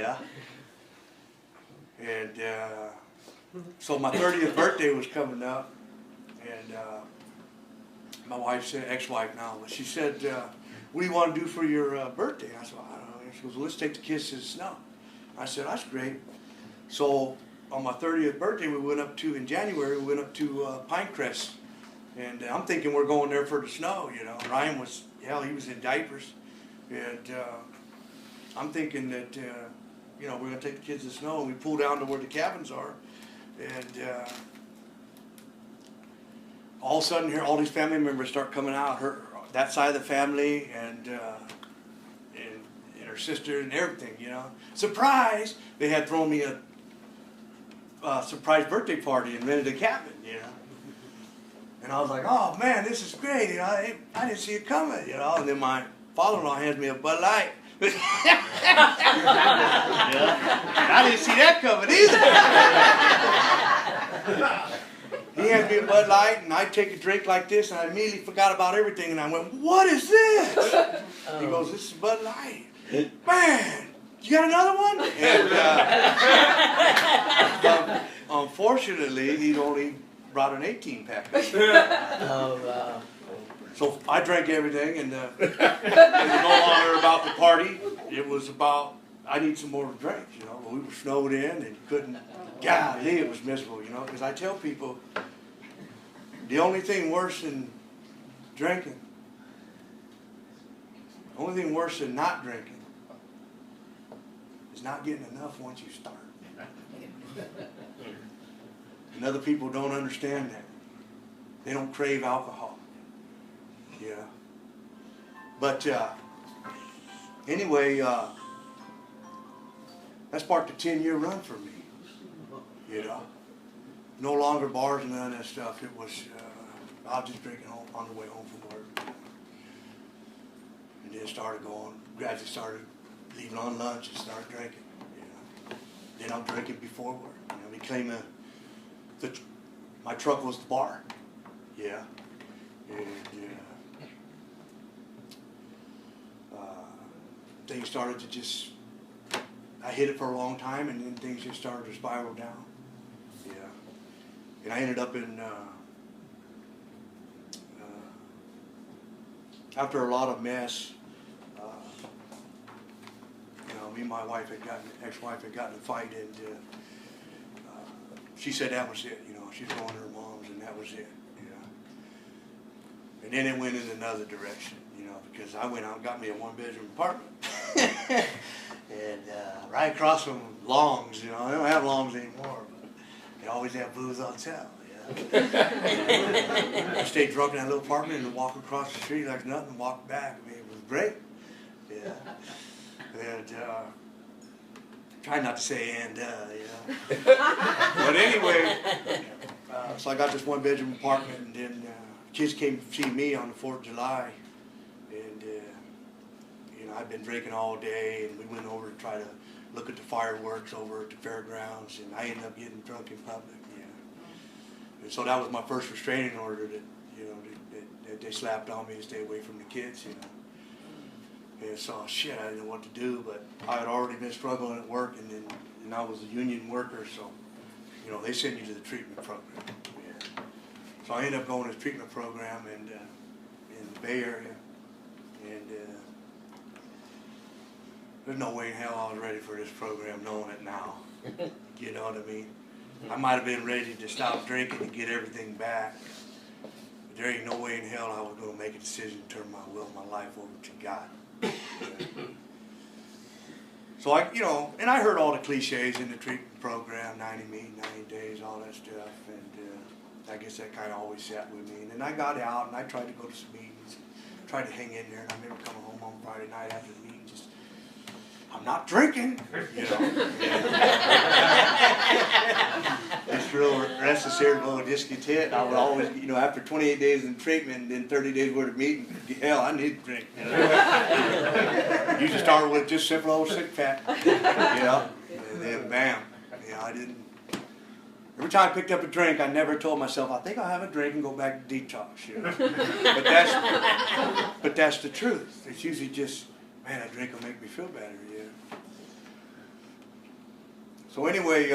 Yeah. And so my 30th birthday was coming up, and my wife said, ex-wife now, but she said, what do you want to do for your birthday? I said, I don't know. She goes, well, let's take the kids to the snow. I said, that's great. So on my 30th birthday, in January, we went up to Pinecrest. And I'm thinking we're going there for the snow, you know. Ryan was, hell, he was in diapers. And I'm thinking that, you know, we're going to take the kids to the snow. And we pull down to where the cabins are. And all of a sudden here, all these family members start coming out. That side of the family and her sister and everything, you know. Surprise! They had thrown me a surprise birthday party and rented a cabin, you know. And I was like, oh man, this is great, you know, I didn't see it coming, you know. And then my father-in-law hands me a Bud Light. Yeah. I didn't see that coming either. He hands me a Bud Light, and I take a drink like this, and I immediately forgot about everything, and I went, what is this? He goes, this is Bud Light. Man, you got another one? And unfortunately, he'd only brought an 18-pack. Oh, wow. So I drank everything, and it was no longer about the party. It was about, I need some more to drink, you know. We were snowed in and couldn't, golly, it was miserable, you know. Because I tell people, the only thing worse than drinking, the only thing worse than not drinking is not getting enough once you start. And other people don't understand that. They don't crave alcohol. Yeah. But anyway, that sparked a 10-year run for me. You know, no longer bars and none of that stuff. It was I was just drinking home on the way home from work, and then started going. Gradually started leaving on lunch and started drinking. You know, then I'm drinking before work. You know, became my truck was the bar. Yeah. And things started to just, I hit it for a long time, and then things just started to spiral down. Yeah. And I ended up in, after a lot of mess, you know, me and my wife ex-wife had gotten in a fight, and she said that was it, you know, she's going to her mom's, and that was it, you know. And then it went in another direction, you know, because I went out and got me a one-bedroom apartment. And right across from Long's, you know, they don't have Long's anymore, but they always have booze on sale, yeah. I stayed drunk in that little apartment and walk across the street like nothing and walk back. I mean, it was great, yeah. And try not to say and, you know. But anyway, so I got this one-bedroom apartment, and then kids came to see me on the 4th of July, and you know, I'd been drinking all day, and we went over to try to look at the fireworks over at the fairgrounds, and I ended up getting drunk in public. Yeah. And so that was my first restraining order that, you know, that they slapped on me to stay away from the kids, you know. And so, shit, I didn't know what to do, but I had already been struggling at work, and I was a union worker, so, you know, they sent you to the treatment program. Yeah. So I ended up going to the treatment program in the Bay Area, and there's no way in hell I was ready for this program, knowing it now. You know what I mean? I might have been ready to stop drinking and get everything back, but there ain't no way in hell I was going to make a decision to turn my will, my life over to God. So I, you know, and I heard all the cliches in the treatment program, 90 meetings, 90 days, all that stuff, and I guess that kind of always sat with me. And then I got out, and I tried to go to some meetings, tried to hang in there, and I remember coming home on Friday night after the meeting, just, I'm not drinking, you know. This real restless irritable discontent. I would always, you know, after 28 days in treatment and then 30 days worth of meeting, hell, I need to drink. You know? You just start with just simple old sick fat, you know, and then bam, you know, I didn't. Every time I picked up a drink, I never told myself, I think I'll have a drink and go back to detox, you know. But that's the truth. It's usually just, man, a drink will make me feel better, yeah. So anyway,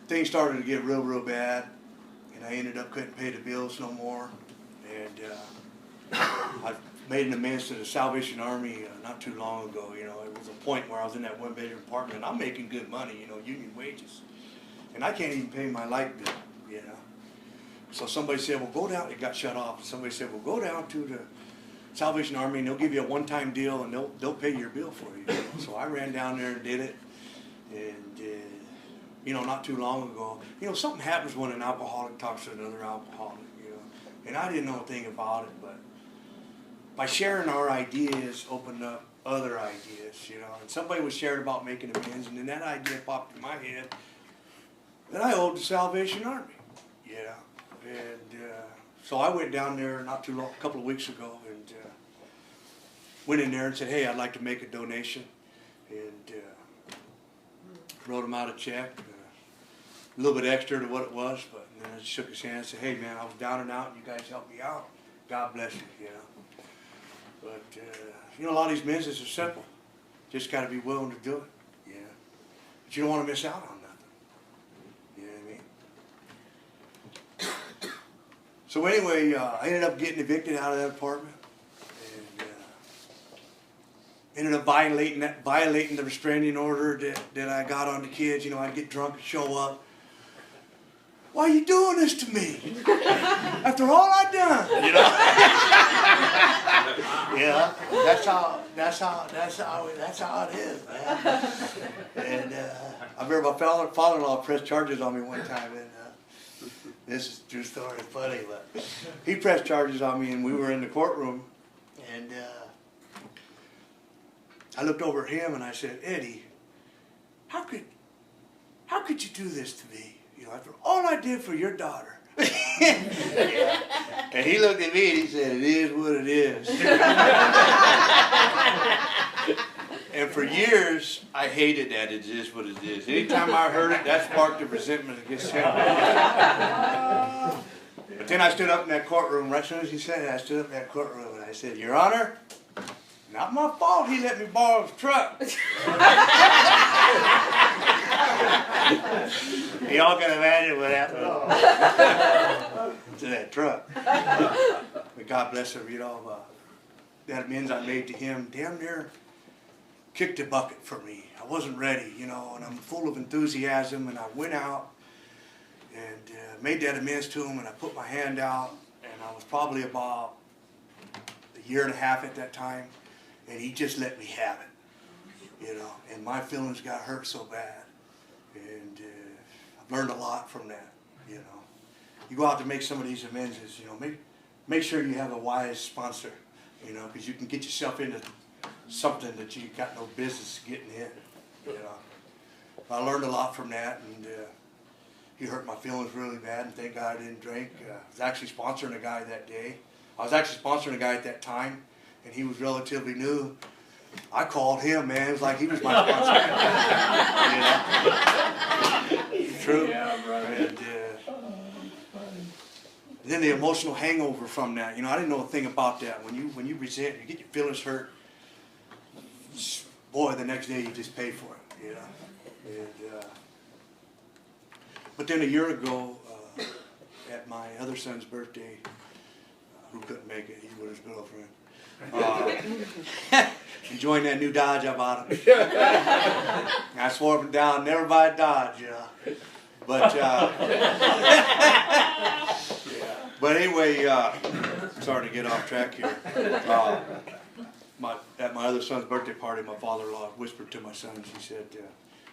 things started to get real bad, and I ended up couldn't pay the bills no more, and I made an amends to the Salvation Army not too long ago. You know, it was a point where I was in that one-bedroom apartment, and I'm making good money, you know, union wages, and I can't even pay my light bill, you know. So somebody said, well, go down. It got shut off. Somebody said, well, go down to the Salvation Army, and they'll give you a one-time deal, and they'll pay your bill for you. You know? So I ran down there and did it, and you know, not too long ago, you know, something happens when an alcoholic talks to another alcoholic, you know, and I didn't know a thing about it, but by sharing our ideas opened up other ideas, you know, and somebody was sharing about making amends, and then that idea popped in my head that I owed the Salvation Army, you know, and so I went down there not too long, a couple of weeks ago, and went in there and said, hey, I'd like to make a donation, and wrote him out a check, a little bit extra to what it was, but then I shook his hand and said, hey man, I was down and out, and you guys helped me out, God bless you, you know. But, you know, a lot of these businesses are simple. Just got to be willing to do it, yeah. But you don't want to miss out on nothing, you know what I mean? So anyway, I ended up getting evicted out of that apartment, and ended up violating the restraining order that I got on the kids. You know, I'd get drunk and show up. Why are you doing this to me? After all I've done, you know. Yeah, that's how it is, man. And I remember my father-in-law pressed charges on me one time, and this is a true story, it's funny, but he pressed charges on me, and we were in the courtroom, and I looked over at him and I said, Eddie, how could you do this to me? You know, after all I did for your daughter. Yeah. And he looked at me and he said, it is what it is. And for years, I hated that it is what it is. Anytime I heard it, that sparked a resentment against him. But then I stood up in that courtroom, right as soon as he said it, I stood up in that courtroom and I said, Your Honor, not my fault he let me borrow his truck. Y'all can imagine what happened to that truck. But God bless him, you know, that amends I made to him damn near kicked the bucket for me. I wasn't ready, you know, and I'm full of enthusiasm, and I went out and made that amends to him, and I put my hand out, and I was probably about a year and a half at that time, and he just let me have it, you know, and my feelings got hurt so bad, and I've learned a lot from that, you know. You go out to make some of these amends, you know, make sure you have a wise sponsor, you know, because you can get yourself into something that you got no business getting in, you know. I learned a lot from that, and he hurt my feelings really bad, and thank God I didn't drink. I was actually sponsoring a guy that day. I was actually sponsoring a guy at that time, and he was relatively new. I called him, man. It was like he was my sponsor. You know? True. Yeah, brother. And then the emotional hangover from that. You know, I didn't know a thing about that. When you resent, you get your feelings hurt. Boy, the next day you just pay for it. You know. And, but then a year ago, at my other son's birthday, who couldn't make it, he's with his girlfriend. Enjoying that new Dodge I bought him. I swore him down, never buy a Dodge, you know. But but anyway, sorry to get off track here. At my other son's birthday party, my father-in-law whispered to my son, he said,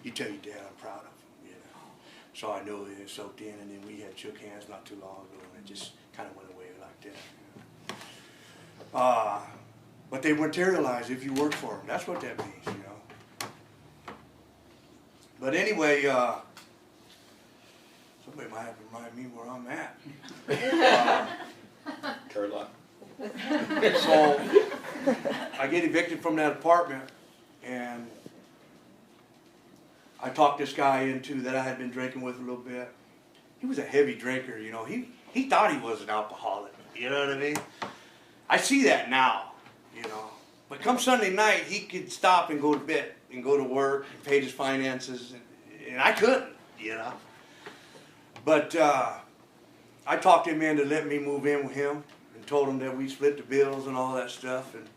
you tell your dad I'm proud of him, you know. So I knew it soaked in, and then we had shook hands not too long ago, and it just kind of went away like that. But they materialize if you work for them. That's what that means, you know. But anyway, somebody might have to remind me where I'm at. Turlock. So I get evicted from that apartment, and I talked this guy into that I had been drinking with a little bit. He was a heavy drinker, you know. He thought he was an alcoholic, you know what I mean? I see that now, you know. But come Sunday night, he could stop and go to bed and go to work and pay his finances, and I couldn't, you know. But I talked him into letting me move in with him and told him that we split the bills and all that stuff, and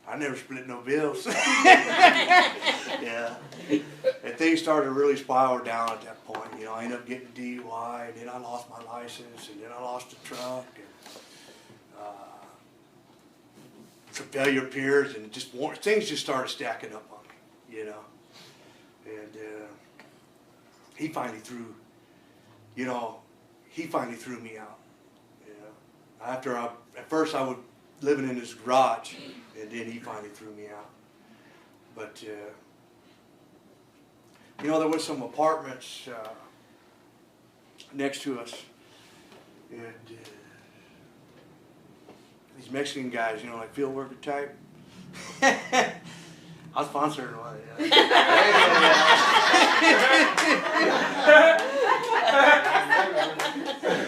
I never split no bills. Yeah. And things started to really spiral down at that point. You know, I ended up getting DUI, and then I lost my license, and then I lost the truck, and some failure appears, and things just started stacking up on me, you know. And he finally threw me out. You know, at first I was living in his garage, and then he finally threw me out. But you know, there was some apartments next to us, and these Mexican guys, you know, like field worker type. I'll sponsor one. Yeah.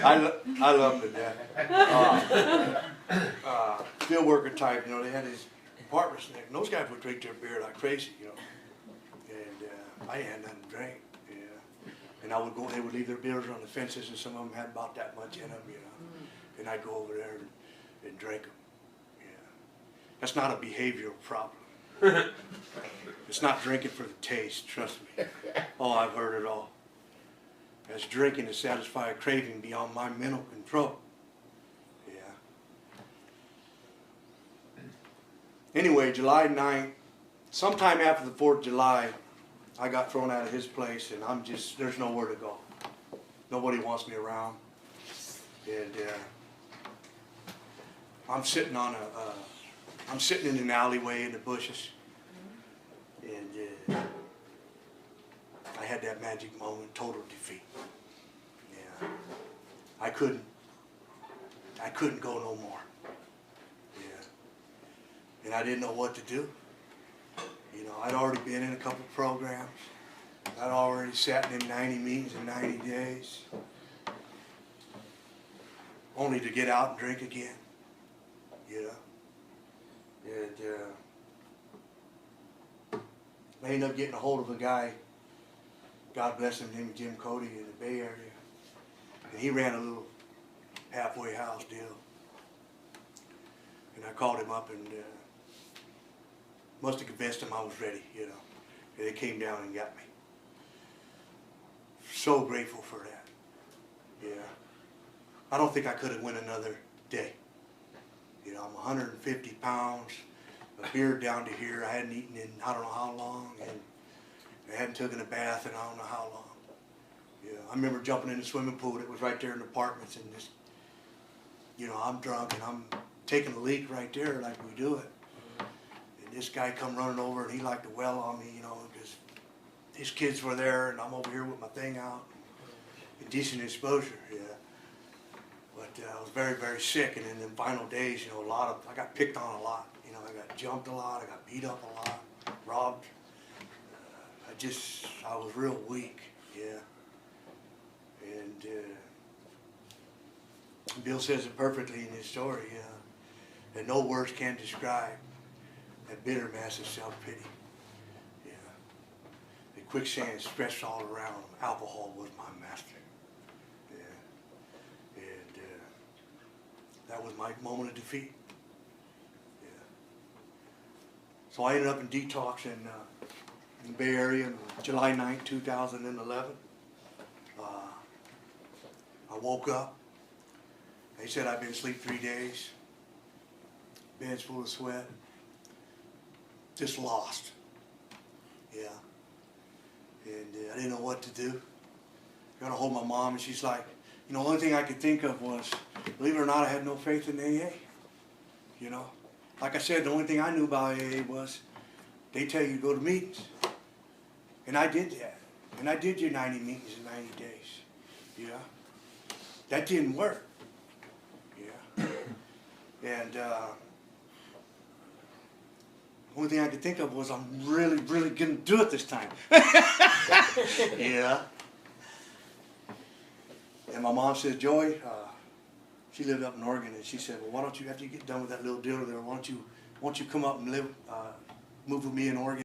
I love it, yeah. Field worker type, you know, they had these apartments there, and those guys would drink their beer like crazy, you know. And I had nothing to drink, yeah. And they would leave their beers on the fences, and some of them had about that much in them, you know. And I'd go over there and drink them. Yeah. That's not a behavioral problem. It's not drinking for the taste, trust me. Oh, I've heard it all. That's drinking to satisfy a craving beyond my mental control. Yeah. Anyway, July 9th, sometime after the 4th of July, I got thrown out of his place, and there's nowhere to go. Nobody wants me around. And I'm sitting in an alleyway in the bushes, and I had that magic moment, total defeat. Yeah, I couldn't go no more. Yeah, and I didn't know what to do. You know, I'd already been in a couple programs. I'd already sat in 90 meetings in 90 days, only to get out and drink again. You know, and I ended up getting a hold of a guy, God bless him, named Jim Cody in the Bay Area, and he ran a little halfway house deal. And I called him up and must have convinced him I was ready, you know, and they came down and got me. So grateful for that. Yeah, I don't think I could have went another day. You know, I'm 150 pounds, a beard down to here. I hadn't eaten in I don't know how long, and I hadn't taken a bath in I don't know how long. Yeah, I remember jumping in the swimming pool that was right there in the apartments, and just, you know, I'm drunk and I'm taking a leak right there like we do it. And this guy come running over, and he liked to well on me, you know, because his kids were there, and I'm over here with my thing out. Indecent exposure, yeah. But I was very, very sick, and in the final days, you know, I got picked on a lot. You know, I got jumped a lot, I got beat up a lot, robbed. I was real weak, yeah. And Bill says it perfectly in his story, that no words can describe that bitter mass of self-pity. Yeah. The quicksand stretched all around. Alcohol was my master. Yeah. And that was my moment of defeat. Yeah. So I ended up in detox in the Bay Area on July 9th, 2011. I woke up. They said I'd been asleep 3 days. Bed's full of sweat. Just lost. Yeah. And I didn't know what to do. Got to hold my mom, and she's like, you know, the only thing I could think of was, believe it or not, I had no faith in AA. You know, like I said, the only thing I knew about AA was they tell you to go to meetings. And I did that. And I did your 90 meetings in 90 days. Yeah. That didn't work. Yeah. And the only thing I could think of was, I'm really, really going to do it this time. Yeah. And my mom says, Joey, she lived up in Oregon, and she said, well, why don't you, after you get done with that little deal there, why don't you won't you come up and live, move with me in Oregon?